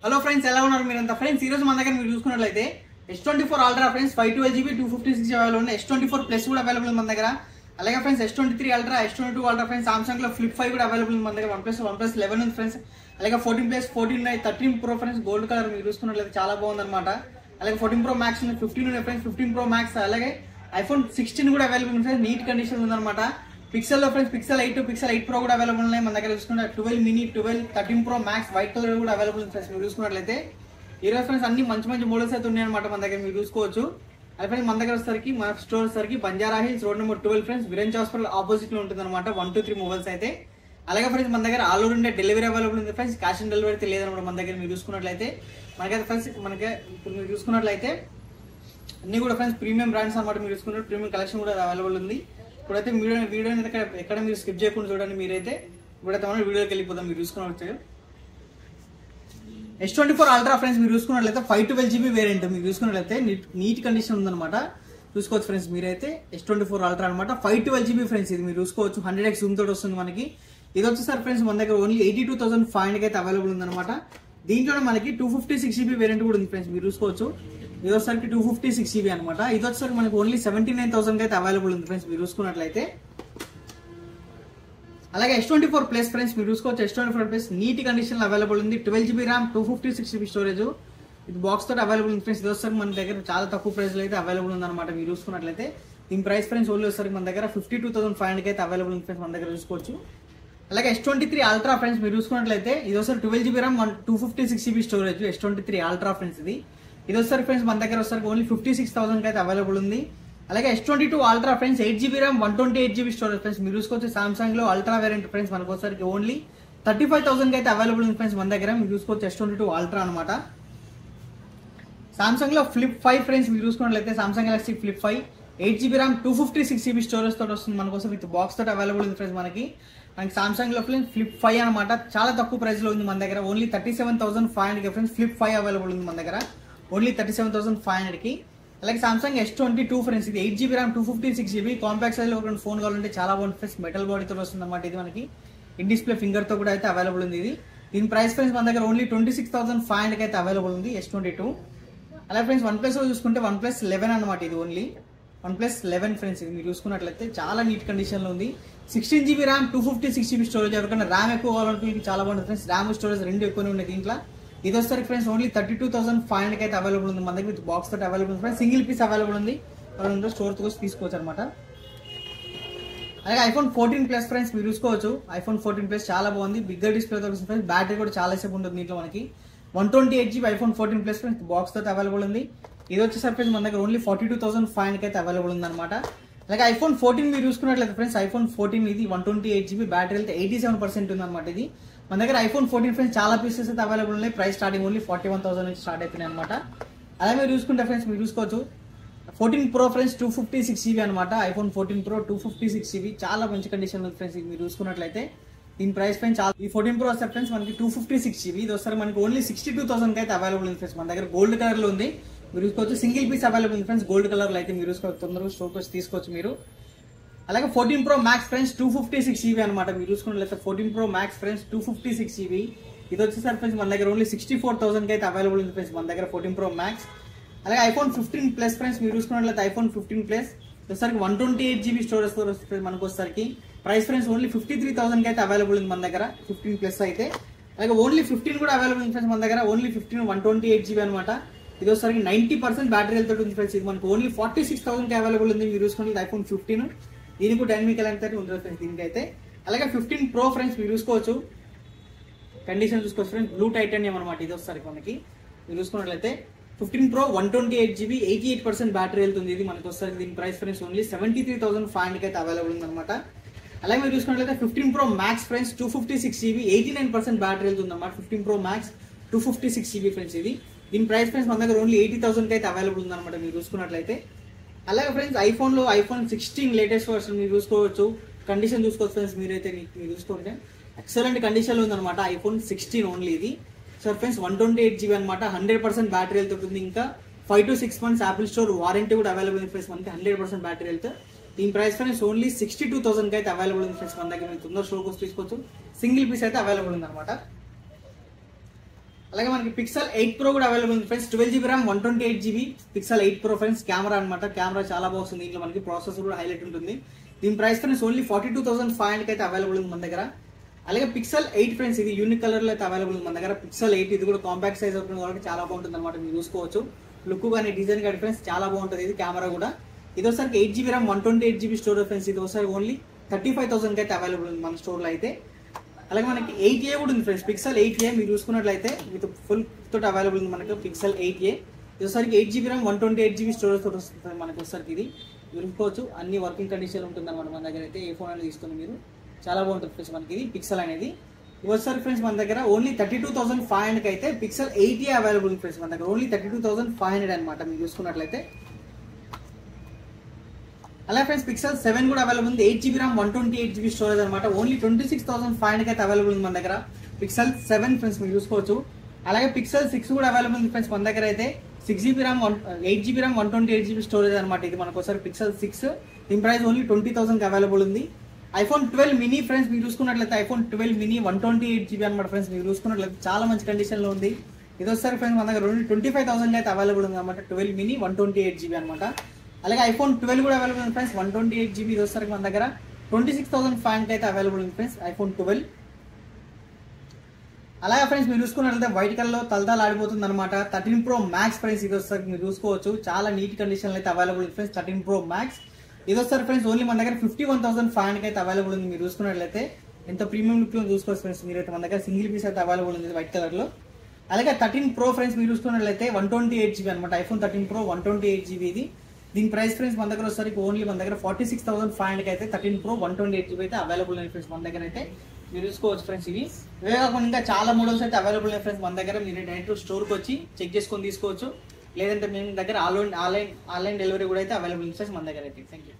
Hello friends, ఎలా ఉన్నారు మీరంతా? ఫ్రెండ్స్, ఈ రోజు మన దగ్గర మీరు చూసుకున్నట్లయితే S24 ultra friends 512GB 256 available ఉంది. S24 ప్లస్ కూడా అవైలబుల్ ఉంది మన దగ్గర. అలాగే friends S23 ultra, S22 ultra friends Samsung లో ఫ్లిప్ 5 కూడా అవైలబుల్ ఉంది మన దగ్గర. OnePlus 11 ఉంది ఫ్రెండ్స్. అలాగే 14 plus 14 13 pro friends gold colour మీరు చూసుకున్నట్లయితే చాలా బాగుంది అనమాట. అలాగే 14 ప్రో మ్యాక్స్ ఉంది, 15 ఉంది ఫ్రెండ్స్, 15 ప్రో మ్యాక్స్. అలాగే iPhone 16 కూడా అవైలబుల్ ఉంది ఫ్రెండ్స్, నీట్ కండిషన్ ఉందన్నమాట. పిక్సెల్ లో ఫ్రెండ్స్ పిక్సెల్ 8 పిక్సెల్ 8 ప్రో కూడా అవైలబుల్ ఉన్నాయి మన దగ్గర. చూసుకుంటే 12 mini, 12 13 pro max white colour కూడా అవైలబుల్ ఉంది ఫ్రెండ్స్ మీరు చూసుకున్నట్లయితే. ఈ రోజు ఫ్రెండ్స్ అన్ని మంచి మంచి మోడల్స్ అయితే ఉన్నాయి అనమాట మన దగ్గర, మీరు చూసుకోవచ్చు. అది ఫ్రెండ్స్ మన దగ్గర వచ్చేసరికి మన స్టోర్ వచ్చేసరికి Banjara Hills road number 12 friends, Virinchi hospital opposite లో ఉంటుంది అనమాట. 123 మొబైల్స్ అయితే. అలాగే ఫ్రెండ్స్ మన దగ్గర all over India delivery available ఉంది ఫ్రెండ్స్. క్యాష్ ఆన్ డెలివరీ అయితే లేదనమాట మన దగ్గర. మీరు చూసుకున్నట్లయితే మనకైతే ఫ్రెండ్స్ ఇప్పుడు మీరు చూసుకున్నట్లయితే అన్ని కూడా ఫ్రెండ్స్ ప్రీమియం బ్రాండ్స్ అనమాట. మీరు చూసుకున్నట్టు ప్రీమియం కలెక్షన్ కూడా అవైలబుల్ ఉంది. ఇప్పుడైతే వీడియో ఎక్కడ మీరు స్కిప్ చేయకుండా చూడండి. మీరైతే ఇప్పుడైతే మనం వీడియోకి వెళ్ళిపోతాం. మీరు చూసుకున్నట్లయితే S24 అల్ట్రా ఫ్రెండ్స్ మీరు చూసుకున్నట్లయితే 512GB వేరియంట్ మీరు చూసుకున్నట్లయితే నీట్ కండిషన్ ఉందన్నమాట. చూసుకోవచ్చు ఫ్రెండ్స్ మీరైతే S24 అల్ట్రా అనమాట. 512GB ఫ్రెండ్స్ ఇది మీరు చూసుకోవచ్చు. 100x జూమ్ తోటి వస్తుంది మనకి. ఇది వచ్చేసరి ఫ్రెండ్స్ మన దగ్గర ఓన్లీ 82,500 అయితే అవైలబుల్ ఉందన్నమాట. దీంట్లో మనకి 256GB వేరియంట్ కూడా ఉంది ఫ్రెండ్స్ మీరు చూసుకోవచ్చు. ఇది వచ్చేసరికి 256GB అనమాట. ఇది వచ్చేసరికి మనకి ఓన్లీ 79,000 అయితే అవైలబుల్ ఉంది ఫ్రెండ్స్ మీరు చూసుకున్నట్లయితే. అలాగే S24 ప్లస్ ఫ్రెండ్స్ మీరు చూసుకోవచ్చు. S24 ప్లస్ నీట్ కండిషన్ లో అవైలబుల్ ఉంది. 12GB RAM, 256GB storage. ఇది బాక్స్ తోటి అవైలబుల్ ఉంది ఫ్రెండ్స్. ఇది వచ్చేసరికి మన దగ్గర చాలా తక్కువ ప్రైస్ లో అయితే అవైలబుల్ ఉంది అనమాట. మీరు చూసుకున్నట్లయితే దీని ప్రైస్ ఫ్రెండ్స్ ఓన్లీ వచ్చేసరికి మన దగ్గర 52,500 అయితే అవైలబుల్ ఉంది ఫ్రెండ్స్ మన దగ్గర చూసుకోవచ్చు. అలాగే S23 అల్ట్రా ఫ్రెండ్స్ మీరు చూసుకున్నట్లయితే ఇది వచ్చేసరి 12GB RAM, 256GB storage. S23 ultra friends ఇది వచ్చేసరికి ఫ్రెండ్స్ మన దగ్గర వచ్చేసరికి ఓన్లీ 56,000 అయితే అవైలబుల్ ఉంది. అలాగే S22 ultra friends 8GB RAM, 128GB storage friends మీరు చూసుకోవచ్చు. సామ్సంగ్ లో అల్ట్రా వేరియంట్ ఫ్రెండ్స్ మనకు వచ్చేసరికి ఓన్లీ 35,000 అయితే అవైలబుల్ ఉంది ఫ్రెండ్స్ మన దగ్గర. మీరు చూసుకోవచ్చు S22 అల్ట్రా అనమాట. సామ్సంగ్ లో ఫ్లిప్ 5 ఫ్రెండ్స్ మీరు చూసుకున్నట్లయితే Samsung Galaxy flip 5 8GB RAM, 256GB storage తోటి వస్తుంది మనకోసం. విత్ బాక్స్ తోటి అవైలబుల్ ఉంది ఫ్రెండ్స్ మనకి సామ్సంగ్ లో ఫ్లిప్ 5 అనమాట. చాలా తక్కువ ప్రైస్ లో ఉంది మన దగ్గర. ఓన్లీ 37,500 ఫ్రెండ్స్ ఫ్లిప్ 5 అవైలబుల్ ఉంది మన దగ్గర. ఓన్లీ 37,500కి. అలాగే సామ్సంగ్ S22 ఫ్రెండ్స్ ఇది 8GB RAM, 256GB compact size లో ఒక ఫోన్ కావాలంటే చాలా బాగుంటుంది ఫ్రెండ్స్. మెటల్ బాడీతో వస్తుంది అనమాట. ఇది మనకి ఇన్ డిస్ప్లే ఫింగర్ తో కూడా అయితే అవైలబుల్ ఉంది. ఇది దీని ప్రైస్ ఫ్రెండ్స్ మన దగ్గర ఓన్లీ 26,500 అయితే అవైలబుల్ ఉంది S22. అలాగే ఫ్రెండ్స్ OnePlus లో చూసుకుంటే OnePlus 11 అనమాట. ఇది ఓన్లీ OnePlus 11 ఫ్రెండ్స్ ఇది మీరు చూసుకున్నట్లయితే చాలా నీట్ కండిషన్ లో ఉంది. 16GB RAM, 256GB storage. ఎవరికైనా ర్యామ్ ఎక్కువ కావాలంటే ఇది చాలా బాగుంటుంది ఫ్రెండ్స్. ర్యామ్ స్టోరేజ్ రెండు ఎక్కువనే ఉన్నాయి దీంట్లో. ఇది వచ్చేసరికి ఫ్రెండ్స్ ఓన్లీ 32,500 అయితే అవైలబుల్ ఉంది మన దగ్గర. విత్ బాక్స్ తోటి అవైలబుల్ ఉంది ఫ్రెండ్స్. సింగిల్ పీస్ అవైలబుల్ ఉంది. స్టోర్ తో తీసుకోవచ్చు అనమాట. అలాగే iPhone 14 ప్లస్ ఫ్రెండ్స్ మీరు చూసుకోవచ్చు. iPhone 14 ప్లస్ చాలా బాగుంది. బిగ్గర్ డిస్ప్లే తో వస్తుంది ఫ్రెండ్స్. బ్యాటరీ కూడా చాలా సేపు ఉంటుంది దీంట్లో మనకి. 128GB iPhone 14 plus friends box తోటి అవైలబుల్ ఉంది. ఇది వచ్చేసరికి ఫ్రెండ్స్ మన దగ్గర ఓన్లీ 42,500 అయితే అవైలబుల్ ఉంది అనమాట. అలాగే iPhone 14 మీరు చూసుకున్నట్లయితే ఫ్రెండ్స్ iPhone 14 ఇది 128GB బ్యాటరీ అయితే 87% ఉంది అనమాట. ఇది మన దగ్గర iPhone 14 ఫ్రెండ్స్ చాలా పీసెస్ అయితే అవైలబుల్ ఉన్నాయి. ప్రైస్ స్టార్టింగ్ ఓన్లీ 41,000 నుంచి స్టార్ట్ అయిపోయినాయి అనమాట. అలాగే మీరు చూసుకుంటే ఫ్రెండ్స్ మీరు చూసుకోవచ్చు 14 Pro ఫ్రెండ్స్ 256GB అనమాట. iPhone 14 Pro 256GB చాలా మంచి కండిషన్ ఉంది ఫ్రెండ్స్. మీరు చూసుకున్నట్లయితే దీని ప్రైస్ ఫ్రెండ్స్ ఈ 14 Pro వస్తారు ఫ్రెండ్స్ మనకి 256GB. ఇది వస్తారు మనకి ఓన్లీ 62,000 అయితే అవైలబుల్ ఉంది ఫ్రెండ్స్ మన దగ్గర. గోల్డ్ కలర్ లో ఉంది మీరు చూసుకోవచ్చు. సింగిల్ పీస్ అవైలబుల్ ఉంది ఫ్రెండ్స్ గోల్డ్ కలర్ లో అయితే మీరు చూసుకోవచ్చు. తొందరగా స్టోర్ వచ్చి తీసుకోవచ్చు మీరు. అలాగే 14 Pro Max ఫ్రెండ్స్ 256GB అనమాట. మీరు చూసుకున్నట్లయితే 14 Pro Max ఫ్రెండ్స్ 256GB. ఇది వచ్చేసరికి ఫ్రెండ్స్ మన దగ్గర ఓన్లీ 64,000 అయితే అవైలబుల్ ఉంది ఫ్రెండ్స్ మన దగ్గర 14 Pro Max. అలాగే iPhone 15 ప్లస్ ఫ్రెండ్స్ మీరు చూసుకున్నట్లయితే iPhone 15 ప్లస్ వచ్చేసరికి 128GB స్టోరేజ్ తో వస్తుంది మనకు వచ్చేసరికి. ప్రైస్ ఫ్రెండ్స్ ఓన్లీ 53,000 అయితే అవైలబుల్ ఉంది మన దగ్గర 15 ప్లస్ అయితే. అలాగే ఓన్లీ 15 కూడా అవైలబుల్ ఉంది ఫ్రెండ్స్ మన దగ్గర. ఓన్లీ 15 128GB అనమాట. ఇది వచ్చేసరికి 90% బ్యాటరీ హెల్త్ ఉంది ఫ్రెండ్స్. ఇది మనకు ఓన్లీ 46,000 ఐవైలబుల్ ఉంది. మీరు చూసుకున్నట్లయితే iPhone 15 దీనికి డైనమికల్ అంటే ఉంటుంది ఫ్రెండ్స్ దీనికైతే. అలాగే 15 Pro ఫ్రెండ్స్ మీరు చూసుకోవచ్చు. కండిషన్ చూసుకోవచ్చు ఫ్రెండ్స్. బ్లూ టైటానియం అనమాట. ఇది వచ్చేసరికి మనకి మీరు చూసుకున్నట్లయితే 15 Pro 128GB 88% బ్యాటరీ వెళ్తుంది. ఇది మనకు వచ్చేసరికి దీని ప్రైస్ ఫ్రెండ్స్ ఓన్లీ 73,500 అయితే అవైలబుల్ ఉంది అనమాట. అలాగే మీరు చూసుకున్నట్లయితే 15 Pro Max friends 256GB 89% battery వెళ్తుంది అనమాట. 15 Pro Max 256GB ఫ్రెండ్స్ ఇది. దీని ప్రైస్ ఫ్రెండ్స్ మన దగ్గర ఓన్లీ 80,000 అయితే అవైలబుల్ ఉంది అనమాట మీరు చూసుకున్నట్లయితే. అలాగే ఫ్రెండ్స్ iPhone 16 లేటెస్ట్ వర్షన్ మీరు చూసుకోవచ్చు. కండిషన్ చూసుకోవచ్చు ఫ్రెండ్స్ మీరైతే మీరు చూసుకుంటే ఎక్సలెంట్ కండిషన్ లో ఉందన్నమాట iPhone 16 ఓన్లీ ఇది. సో ఫ్రెండ్స్ 128GB అనమాట. 100% బ్యాటరీ హెల్త్ ఉంటుంది. ఇంకా 5 to 6 months Apple store warranty కూడా అవైలబుల్ ఉంది ఫ్రెండ్స్ మనకి. 100% బ్యాటరీ హెల్త్. దీని ప్రైస్ ఫ్రెండ్స్ ఓన్లీ 62,000 అయితే అవైలబుల్ ఉంది ఫ్రెండ్స్ మన దగ్గర. మీరు తొందర స్టోర్ కోసం తీసుకోవచ్చు. సింగిల్ పీస్ అయితే అవైలబుల్ ఉంది అనమాట. అలాగే మనకి పిక్సెల్ 8 Pro కూడా అవైలబుల్ ఉంది friends. 12GB RAM 128GB pixel 8 Pro friends. Camera అనమాట, కెమెరా చాలా బాగుంది. దీంట్లో మనకి ప్రాసెసర్ కూడా హైలైట్ ఉంటుంది. దీని ప్రైస్ ఫ్రెండ్స్ ఓన్లీ 42,500 అయితే అవైలబుల్ ఉంది మన దగ్గర. అలాగే పిక్సెల్ 8 ఫ్రెండ్స్, ఇది యూనిక్ కలర్ లో అయితే అవైలబుల్ ఉంది మన దగ్గర. పిక్సెల్ 8 ఇది కూడా కాంపాక్ట్ సైజ్ అవుతుంది కాబట్టి చాలా బాగుంటుంది అనమాట. మీరు చూసుకోవచ్చు లుక్ కానీ డిజైన్ కానీ ఫ్రెండ్స్ చాలా బాగుంటుంది. ఇది కెమెరా కూడా. ఇది ఒకసారి 8GB RAM 128GB storage friends. ఇది ఒకసారి ఓన్లీ 35,000 అయితే అవైలబుల్ ఉంది మన స్టోర్ లో అయితే. అలాగే మనకి 8A కూడా ఉంది ఫ్రెండ్స్. పిక్సెల్ 8A మీరు చూసుకున్నట్లయితే విత్ ఫుల్ తోటి అవైలబుల్ ఉంది మనకి పిక్సెల్ 8A. ఇది ఒకసారికి 8GB RAM 128GB స్టోరేజ్ తోటి వస్తుంది మనకి. ఒకసారికి ఇది చూసుకోవచ్చు అన్ని వర్కింగ్ కండిషన్ ఉంటుంది అనమాట మన దగ్గర అయితే. ఏ ఫోన్ అనేది తీసుకుని మీరు చాలా బాగుంటుంది ఫ్రెండ్స్ మనకి ఇది పిక్సెల్ అనేది. ఇవసారి ఫ్రెండ్స్ మన దగ్గర ఓన్లీ 32,500 అయితే పిక్సెల్ 8A అవైలబుల్ ఫ్రెండ్స్ మన దగ్గర. ఓన్లీ 32,500 అనమాట మీరు చూసుకున్నట్లయితే. అలా ఫ్రెండ్స్ పిక్సెల్ 7 కూడా అవైలబుల్ ఉంది. 8GB RAM 128GB స్టోరేజ్ అనమాట. ఓన్లీ 26,500 అయితే అవైలబుల్ ఉంది మన దగ్గర పిక్సెల్ 7 ఫ్రెండ్స్ మీరు చూసుకోవచ్చు. అలాగే పిక్సెల్ 6 కూడా అవైలబుల్ ఉంది ఫ్రెండ్స్ మన దగ్గర అయితే. 8GB RAM 128GB స్టోరేజ్ అనమాట. ఇది మనకు ఒకసారి పిక్సెల్ 6. దీని ప్రైస్ ఓన్లీ 20,000 అవైలబుల్ ఉంది. iPhone 12 mini ఫ్రెండ్స్ మీరు చూసుకున్నట్లయితే iPhone 12 mini 128GB అనమాట ఫ్రెండ్స్. మీరు చూసుకున్నట్లయితే చాలా మంచి కండిషన్ లో ఉంది. ఇది వచ్చేసరికి ఫ్రెండ్స్ మన దగ్గర 25,000 అయితే అవైలబుల్ ఉంది అనమాట. 12 mini 128GB అనమాట. అలాగే iPhone 12 కూడా అవైలబుల్ ఉంది ఫ్రెండ్స్ 128GB. ఇది వచ్చేసరికి మన దగ్గర 26,500 అయితే అవైలబుల్ ఉంది ఫ్రెండ్స్ iPhone 12. అలాగే ఫ్రెండ్స్ మీరు చూసుకున్నట్లయితే వైట్ కలర్ లో తలతల ఆడిపోతుంది అనమాట 13 Pro Max ఫ్రెండ్స్. ఇది వచ్చేసరికి మీరు చూసుకోవచ్చు చాలా నీట్ కండిషన్ అయితే అవైలబుల్ ఉంది ఫ్రెండ్స్ 13 Pro Max. ఇది వస్తారు ఫ్రెండ్స్ ఓన్లీ మన దగ్గర 51,500 అయితే అవైలబుల్ ఉంది. మీరు చూసుకున్నట్లయితే ఎంత ప్రీమియం లుక్ లో చూసుకోవచ్చు ఫ్రెండ్స్ మీరైతే. మన దగ్గర సింగిల్ పీస్ అయితే అవైలబుల్ ఉంది వైట్ కలర్ లో. అలాగే 13 Pro ఫ్రెండ్స్ మీరు చూసుకున్నట్లయితే 128GB అనమాట. iPhone 13 Pro 128GB ఇది. దీని ప్రైస్ ఫ్రెండ్స్ మన దగ్గర వచ్చేసరికి ఓన్లీ మన దగ్గర 46,500 అయితే 13 Pro 128GB అయితే అవైలబుల్ ఉంది ఫ్రెండ్స్ మన దగ్గర అయితే. మీరు చూసుకోవచ్చు ఫ్రెండ్స్. ఇవి ఇవే కాకుండా ఇంకా చాలా మోడల్స్ అయితే అవైలబుల్ ఉన్నాయి ఫ్రెండ్స్ మన దగ్గర. మీరు డైరెక్ట్ స్టోర్కి వచ్చి చెక్ చేసుకొని తీసుకోవచ్చు. లేదంటే మేము దగ్గర ఆన్లైన్ డెలివరీ కూడా అయితే అవైలబుల్ ఉంది ఫ్రెండ్స్ మన దగ్గర అయితే. Thank you.